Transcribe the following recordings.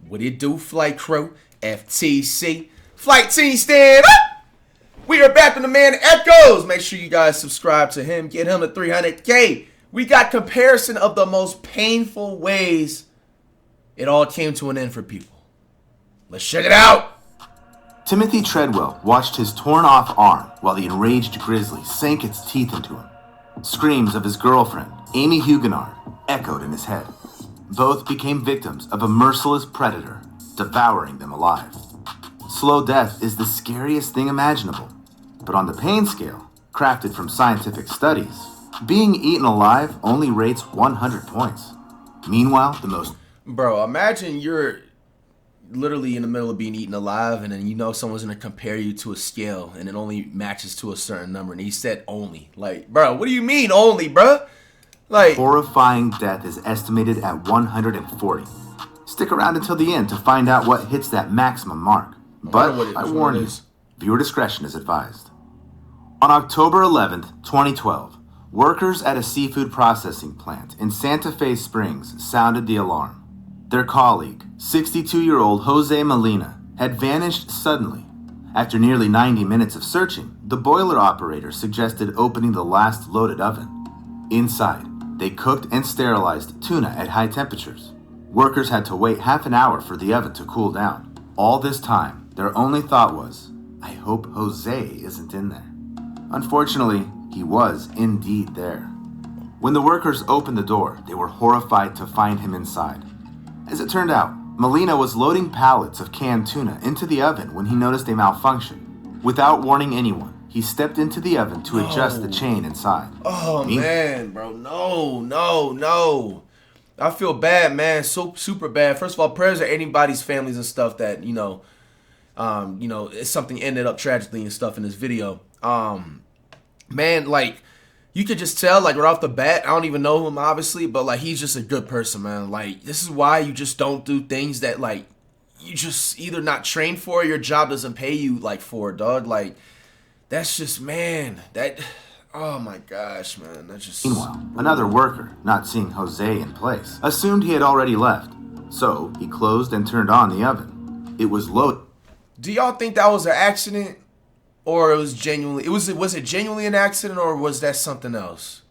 What it do, flight crew? FTC. Flight team stand up! We are back with the man Echoes. Make sure you guys subscribe to him. Get him to 300K. We got comparison of the most painful ways it all came to an end for people. Let's check it out. Timothy Treadwell watched his torn-off arm while the enraged grizzly sank its teeth into him. Screams of his girlfriend, Amy Huguenard, echoed in his head. Both became victims of a merciless predator, devouring them alive. Slow death is the scariest thing imaginable, but on the pain scale, crafted from scientific studies, being eaten alive only rates 100 points. Meanwhile, the most... Bro, imagine you're literally in the middle of being eaten alive, and then you know someone's going to compare you to a scale, and it only matches to a certain number, and he said only. Like, bro, what do you mean only, bro? Like, horrifying death is estimated at 140. Stick around until the end to find out what hits that maximum mark. But I warn you, viewer discretion is advised. On October 11th, 2012, workers at a seafood processing plant in Santa Fe Springs sounded the alarm. Their colleague, 62-year-old Jose Molina, had vanished suddenly. After nearly 90 minutes of searching, the boiler operator suggested opening the last loaded oven. Inside, they cooked and sterilized tuna at high temperatures. Workers had to wait half an hour for the oven to cool down. All this time, their only thought was, I hope Jose isn't in there. Unfortunately, he was indeed there. When the workers opened the door, they were horrified to find him inside. As it turned out, Molina was loading pallets of canned tuna into the oven when he noticed a malfunction. Without warning anyone, he stepped into the oven to adjust the chain inside. Oh, man, bro. No. I feel bad, man. So super bad. First of all, prayers to anybody's families and stuff that, it's something ended up tragically and stuff in this video. Man, like, you could just tell, like, right off the bat, I don't even know him, obviously, but, like, he's just a good person, man. Like, this is why you just don't do things that, like, you just either not trained for or your job doesn't pay you, like, for, dog. Like, that's just, man, oh my gosh, man, that's just... Meanwhile, another worker, not seeing Jose in place, assumed he had already left. So, he closed and turned on the oven. It was loaded. Do y'all think that was an accident? Or it was genuinely... Was it genuinely an accident, or was that something else?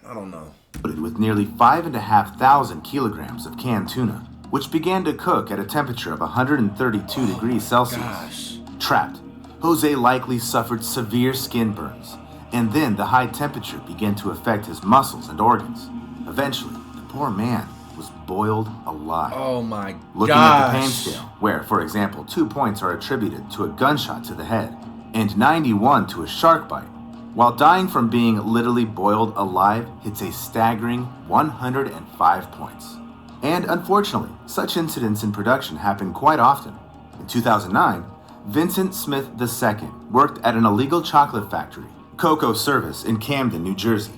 I don't know. With nearly 5,500 kilograms of canned tuna, which began to cook at a temperature of 132 degrees Celsius. Gosh. Trapped, Jose likely suffered severe skin burns, and then the high temperature began to affect his muscles and organs. Eventually, the poor man was boiled alive. Oh my gosh. Looking at the pain scale, where, for example, 2 points are attributed to a gunshot to the head, and 91 to a shark bite, while dying from being literally boiled alive hits a staggering 105 points. And unfortunately, such incidents in production happen quite often. In 2009, Vincent Smith II worked at an illegal chocolate factory, Cocoa Service, in Camden, New Jersey.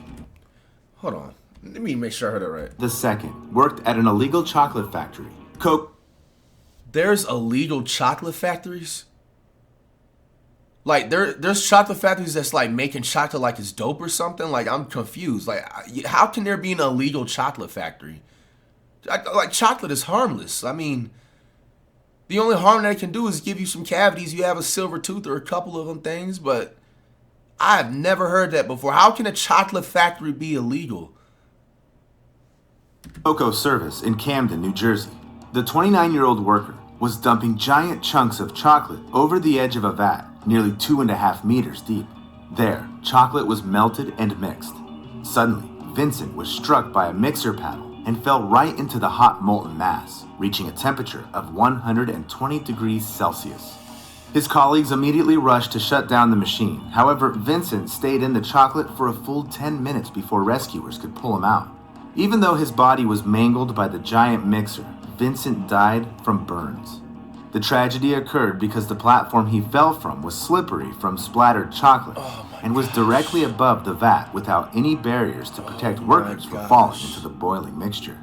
Hold on. Let me make sure I heard it right. The second worked at an illegal chocolate factory. There's illegal chocolate factories? Like, there's chocolate factories that's, like, making chocolate like it's dope or something? Like, I'm confused. Like, how can there be an illegal chocolate factory? Like, chocolate is harmless. I mean... The only harm that it can do is give you some cavities. You have a silver tooth or a couple of them things, but I've never heard that before. How can a chocolate factory be illegal? Cocoa Service in Camden, New Jersey. The 29-year-old worker was dumping giant chunks of chocolate over the edge of a vat, nearly 2.5 meters deep. There, chocolate was melted and mixed. Suddenly, Vincent was struck by a mixer paddle and fell right into the hot molten mass, reaching a temperature of 120 degrees Celsius. His colleagues immediately rushed to shut down the machine. However, Vincent stayed in the chocolate for a full 10 minutes before rescuers could pull him out. Even though his body was mangled by the giant mixer, Vincent died from burns. The tragedy occurred because the platform he fell from was slippery from splattered chocolate and was directly above the vat without any barriers to protect workers from falling into the boiling mixture.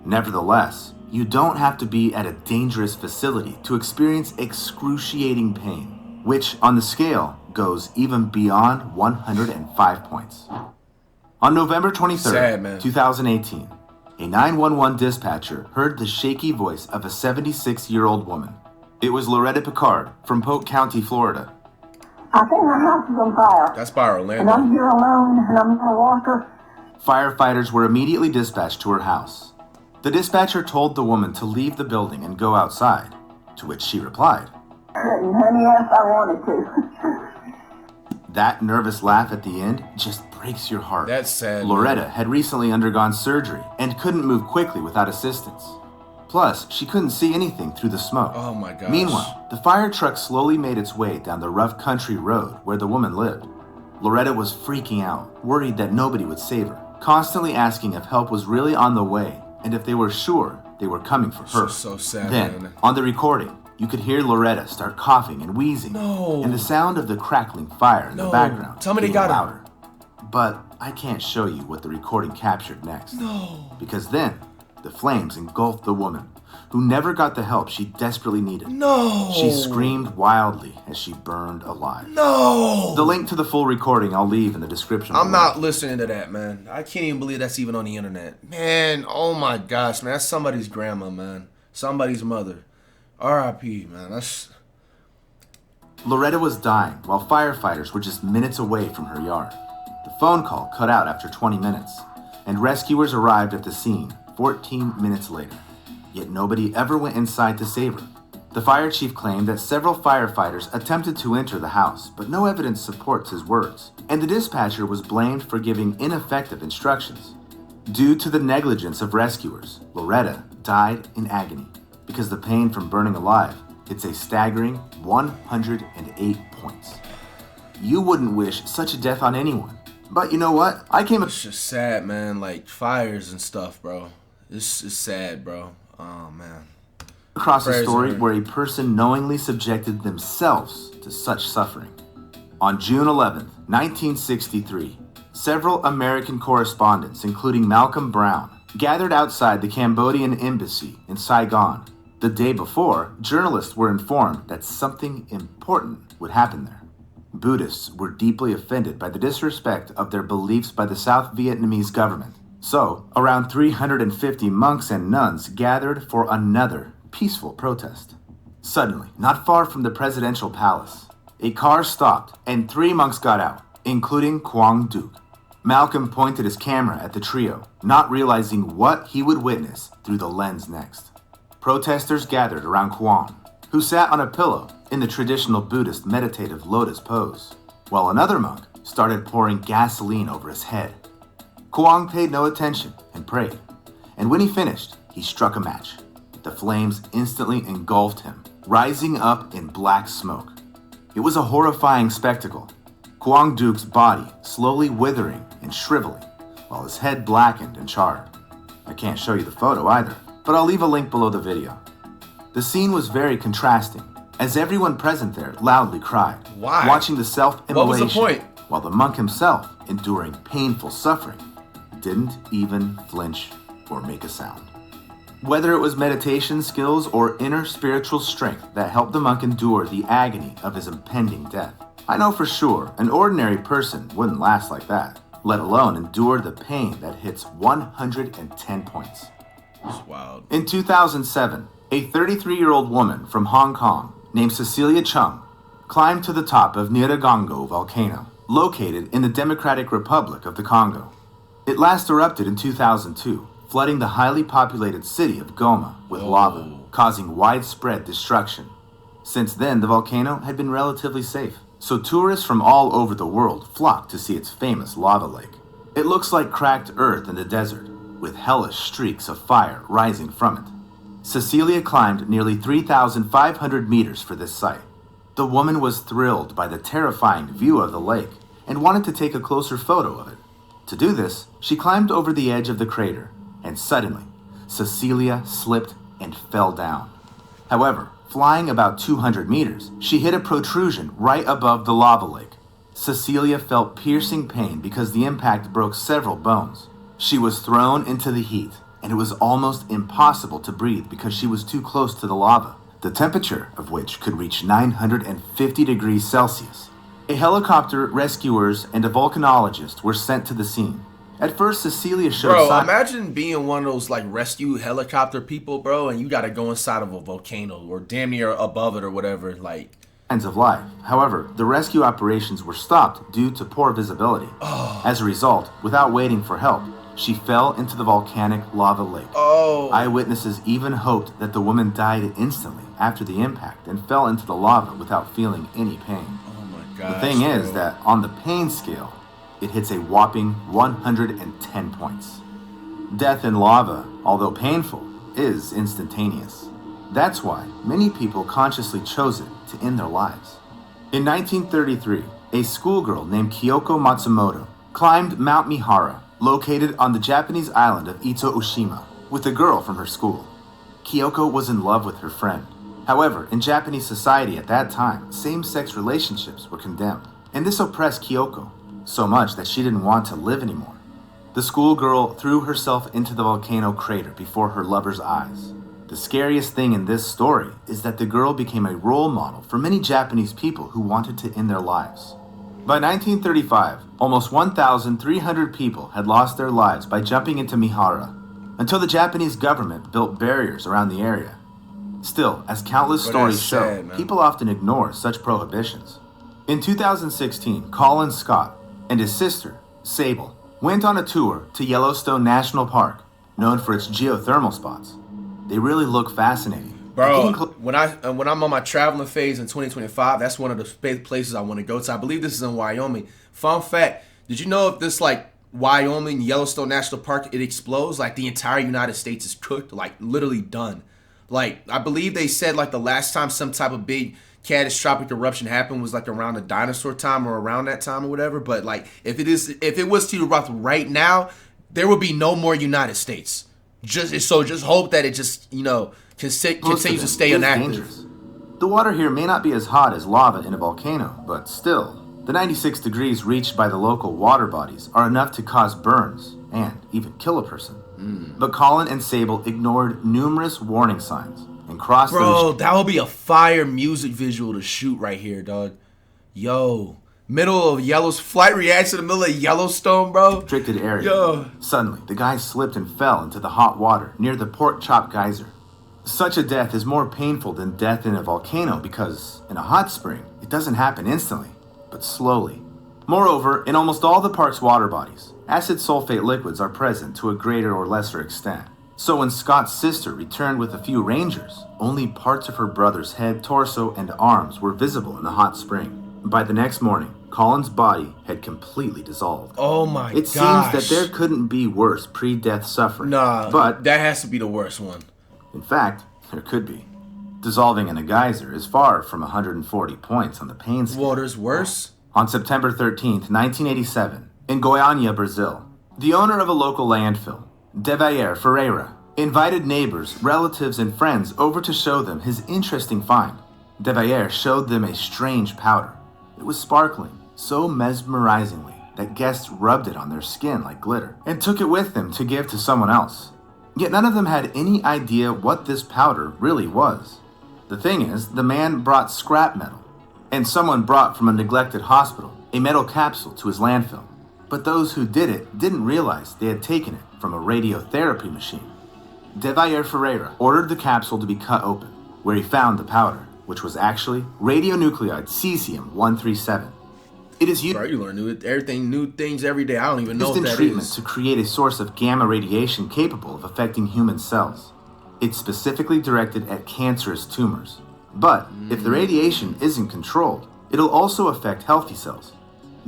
Nevertheless, you don't have to be at a dangerous facility to experience excruciating pain, which on the scale goes even beyond 105 points. On November 23rd, 2018, a 911 dispatcher heard the shaky voice of a 76-year-old woman. It was Loretta Picard from Polk County, Florida. I think my house is on fire. That's by Orlando. And I'm here alone, and I'm in a walker. Firefighters were immediately dispatched to her house. The dispatcher told the woman to leave the building and go outside, to which she replied, Honey, yes, I wanted to. That nervous laugh at the end just breaks your heart. That's sad. Loretta had recently undergone surgery and couldn't move quickly without assistance. Plus, she couldn't see anything through the smoke. Oh my gosh. Meanwhile, the fire truck slowly made its way down the rough country road where the woman lived. Loretta was freaking out, worried that nobody would save her, constantly asking if help was really on the way and if they were sure they were coming for her. So sad, Then, man. on the recording, you could hear Loretta start coughing and wheezing, and the sound of the crackling fire in the background Somebody got louder. But I can't show you what the recording captured next. No. Because then, the flames engulfed the woman, who never got the help she desperately needed. No. She screamed wildly as she burned alive. No. The link to the full recording I'll leave in the description I'm below. not listening to that, man. I can't even believe that's even on the internet. Man, oh my gosh, man. That's somebody's grandma, man. Somebody's mother. R.I.P., man. That's... Loretta was dying while firefighters were just minutes away from her yard. The phone call cut out after 20 minutes, and rescuers arrived at the scene 14 minutes later. Yet nobody ever went inside to save her. The fire chief claimed that several firefighters attempted to enter the house, but no evidence supports his words, and the dispatcher was blamed for giving ineffective instructions. Due to the negligence of rescuers, Loretta died in agony because the pain from burning alive hits a staggering 108 points. You wouldn't wish such a death on anyone, but you know what? It's just sad, man. Like, fires and stuff, bro. This is sad, bro. Oh, man. Across a story where a person knowingly subjected themselves to such suffering. On June 11th, 1963, several American correspondents, including Malcolm Brown, gathered outside the Cambodian embassy in Saigon. The day before, journalists were informed that something important would happen there. Buddhists were deeply offended by the disrespect of their beliefs by the South Vietnamese government. So, around 350 monks and nuns gathered for another peaceful protest. Suddenly, not far from the presidential palace, a car stopped and 3 monks got out, including Quang Duc. Malcolm pointed his camera at the trio, not realizing what he would witness through the lens next. Protesters gathered around Quang, who sat on a pillow in the traditional Buddhist meditative lotus pose, while another monk started pouring gasoline over his head. Quang paid no attention and prayed, and when he finished, he struck a match. The flames instantly engulfed him, rising up in black smoke. It was a horrifying spectacle. Quang Duc's body slowly withering and shriveling, while his head blackened and charred. I can't show you the photo either, but I'll leave a link below the video. The scene was very contrasting, as everyone present there loudly cried, Why? watching the self-immolation, What was the point? while the monk himself, enduring painful suffering, didn't even flinch or make a sound. Whether it was meditation skills or inner spiritual strength that helped the monk endure the agony of his impending death, I know for sure an ordinary person wouldn't last like that, let alone endure the pain that hits 110 points. It's wild. In 2007, a 33-year-old woman from Hong Kong named Cecilia Chung climbed to the top of Nyiragongo volcano, located in the Democratic Republic of the Congo. It last erupted in 2002, flooding the highly populated city of Goma with lava, causing widespread destruction. Since then, the volcano had been relatively safe, so tourists from all over the world flocked to see its famous lava lake. It looks like cracked earth in the desert, with hellish streaks of fire rising from it. Cecilia climbed nearly 3,500 meters for this site. The woman was thrilled by the terrifying view of the lake and wanted to take a closer photo of it. To do this, she climbed over the edge of the crater, and suddenly, Cecilia slipped and fell down. However, flying about 200 meters, she hit a protrusion right above the lava lake. Cecilia felt piercing pain because the impact broke several bones. She was thrown into the heat, and it was almost impossible to breathe because she was too close to the lava, the temperature of which could reach 950 degrees Celsius. A helicopter, rescuers, and a volcanologist were sent to the scene. At first, Cecilia showed Bro, signs. imagine being one of those like rescue helicopter people, bro, and you gotta go inside of a volcano or damn near above it or whatever. Like, Signs of life. However, the rescue operations were stopped due to poor visibility. As a result, without waiting for help, she fell into the volcanic lava lake. Eyewitnesses even hoped that the woman died instantly after the impact and fell into the lava without feeling any pain. oh my god. The thing is that on the pain scale, it hits a whopping 110 points. Death in lava, although painful, is instantaneous. That's why many people consciously chose it to end their lives. In 1933, a schoolgirl named Kyoko Matsumoto climbed Mount Mihara, located on the Japanese island of Ito-Oshima, with a girl from her school. Kyoko was in love with her friend. However, in Japanese society at that time, same-sex relationships were condemned, and this oppressed Kyoko so much that she didn't want to live anymore. The schoolgirl threw herself into the volcano crater before her lover's eyes. The scariest thing in this story is that the girl became a role model for many Japanese people who wanted to end their lives. By 1935, almost 1,300 people had lost their lives by jumping into Mihara, until the Japanese government built barriers around the area. Still, as countless stories show, people often ignore such prohibitions. In 2016, Colin Scott and his sister, Sable, went on a tour to Yellowstone National Park, known for its geothermal spots. They really look fascinating. Bro, when I'm on my traveling phase in 2025, that's one of the places I want to go to. I believe this is in Wyoming. Fun fact, did you know if this like Wyoming Yellowstone National Park, it explodes, like the entire United States is cooked, like literally done. Like, I believe they said like the last time some type of big catastrophic eruption happened was like around the dinosaur time or around that time or whatever. But like, if it was to erupt right now, there would be no more United States. Just hope that it just, you know, continues to stay inactive. Dangerous. The water here may not be as hot as lava in a volcano, but still, the 96 degrees reached by the local water bodies are enough to cause burns and even kill a person. But Colin and Sable ignored numerous warning signs and crossed that would be a fire music visual to shoot right here, dog. Yo, middle of FlightReacts in the middle of Yellowstone, bro. Restricted area. Yo. Suddenly, the guy slipped and fell into the hot water near the Pork Chop Geyser. Such a death is more painful than death in a volcano because in a hot spring, it doesn't happen instantly, but slowly. Moreover, in almost all the park's water bodies, acid sulfate liquids are present to a greater or lesser extent. So when Scott's sister returned with a few rangers, only parts of her brother's head, torso, and arms were visible in the hot spring. By the next morning, Colin's body had completely dissolved. Oh my gosh. It seems that there couldn't be worse pre-death suffering. Nah, but that has to be the worst one. In fact, there could be. Dissolving in a geyser is far from 140 points on the pain scale. Water's worse? On September 13th, 1987, in Goiânia, Brazil, the owner of a local landfill, Devair Ferreira, invited neighbors, relatives, and friends over to show them his interesting find. Devair showed them a strange powder. It was sparkling so mesmerizingly that guests rubbed it on their skin like glitter and took it with them to give to someone else. Yet none of them had any idea what this powder really was. The thing is, the man brought scrap metal, and someone brought from a neglected hospital a metal capsule to his landfill. But those who did it didn't realize they had taken it from a radiotherapy machine. Devair Ferreira ordered the capsule to be cut open, where he found the powder, which was actually radionuclide cesium-137. It is used. Bro, you learn new things every day. I don't even know what that treatment is. To create a source of gamma radiation capable of affecting human cells. It's specifically directed at cancerous tumors. But if the radiation isn't controlled, it'll also affect healthy cells.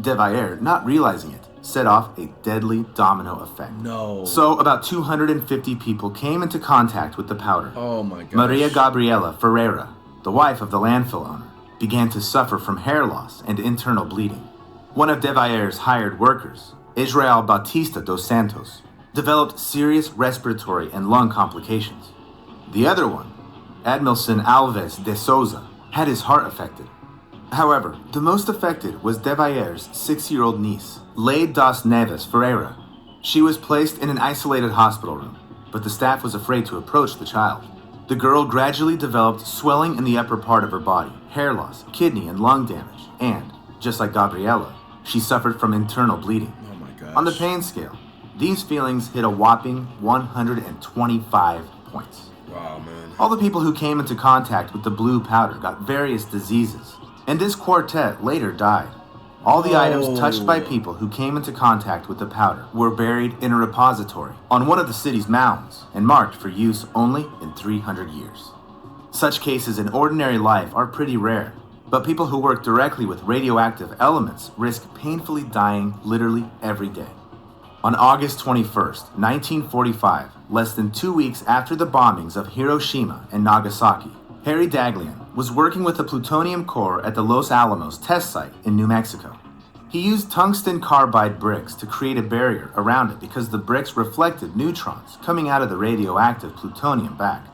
Devair, not realizing it, set off a deadly domino effect. No. So about 250 people came into contact with the powder. Oh my gosh. Maria Gabriela Ferreira, the wife of the landfill owner, began to suffer from hair loss and internal bleeding. One of Devair's hired workers, Israel Bautista dos Santos, developed serious respiratory and lung complications. The other one, Admilson Alves de Souza, had his heart affected. However, the most affected was Devair's 6-year-old niece, Leide das Neves Ferreira. She was placed in an isolated hospital room, but the staff was afraid to approach the child. The girl gradually developed swelling in the upper part of her body, hair loss, kidney and lung damage, and, just like Gabriela, she suffered from internal bleeding. Oh my gosh. On the pain scale, These feelings hit a whopping 125 points. Wow, man. All the people who came into contact with the blue powder got various diseases, and this quartet later died. All the items touched by people who came into contact with the powder were buried in a repository on one of the city's mounds and marked for use only in 300 years. Such cases in ordinary life are pretty rare, but people who work directly with radioactive elements risk painfully dying literally every day. On August 21st, 1945, less than 2 weeks after the bombings of Hiroshima and Nagasaki, Harry Daghlian was working with the plutonium core at the Los Alamos test site in New Mexico. He used tungsten carbide bricks to create a barrier around it because the bricks reflected neutrons coming out of the radioactive plutonium back.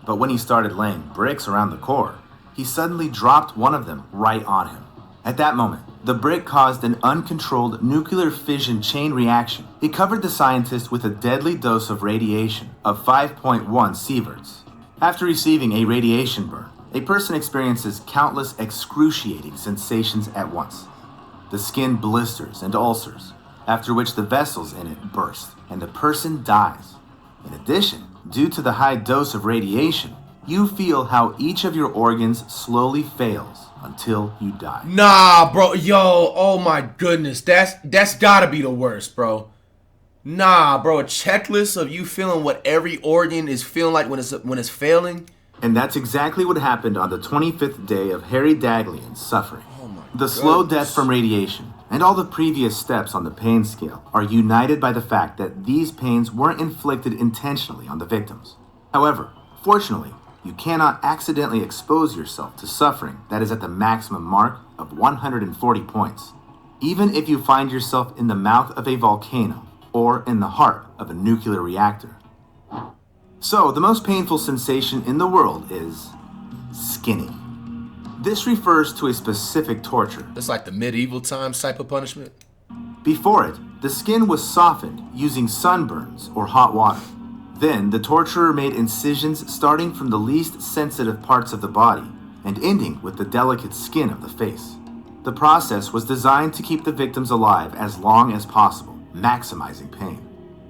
But when he started laying bricks around the core, he suddenly dropped one of them right on him. At that moment, the brick caused an uncontrolled nuclear fission chain reaction. It covered the scientist with a deadly dose of radiation of 5.1 sieverts. After receiving a radiation burn, a person experiences countless excruciating sensations at once. The skin blisters and ulcers, after which the vessels in it burst, and the person dies. In addition, due to the high dose of radiation, you feel how each of your organs slowly fails until you die. Nah, bro. Yo, oh my goodness. That's gotta be the worst, bro. Nah, bro. A checklist of you feeling what every organ is feeling like when it's failing. And that's exactly what happened on the 25th day of Harry Daghlian's suffering. The slow death from radiation and all the previous steps on the pain scale are united by the fact that these pains weren't inflicted intentionally on the victims. However, fortunately, you cannot accidentally expose yourself to suffering that is at the maximum mark of 140 points, even if you find yourself in the mouth of a volcano or in the heart of a nuclear reactor. So, the most painful sensation in the world is skinning. This refers to a specific torture. It's like the medieval times type of punishment. Before it, the skin was softened using sunburns or hot water. Then, the torturer made incisions starting from the least sensitive parts of the body and ending with the delicate skin of the face. The process was designed to keep the victims alive as long as possible, maximizing pain.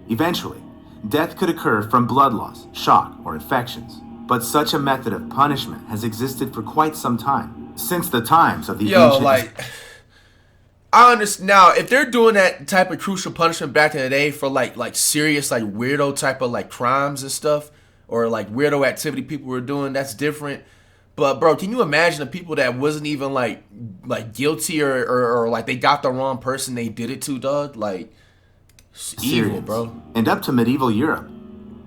Eventually, death could occur from blood loss, shock, or infections. But such a method of punishment has existed for quite some time, since the times of the ancient... I understand now. If they're doing that type of crucial punishment back in the day for like serious like weirdo type of like crimes and stuff, or like weirdo activity people were doing, that's different. But bro, can you imagine the people that wasn't even like guilty or like they got the wrong person they did it to, dog? Like, it's evil, bro. And up to medieval Europe.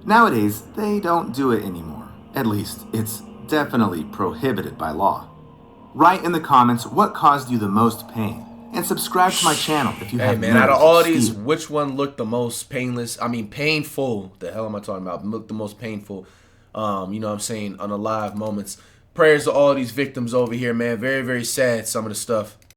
Nowadays, they don't do it anymore. At least, it's definitely prohibited by law. Write in the comments what caused you the most pain, and subscribe to my channel if you have. Hey man, out of all these, which one looked the most painless? I mean, painful. The hell am I talking about? Looked the most painful. You know what I'm saying? Unalive moments. Prayers to all these victims over here, man. Very, very sad. Some of the stuff.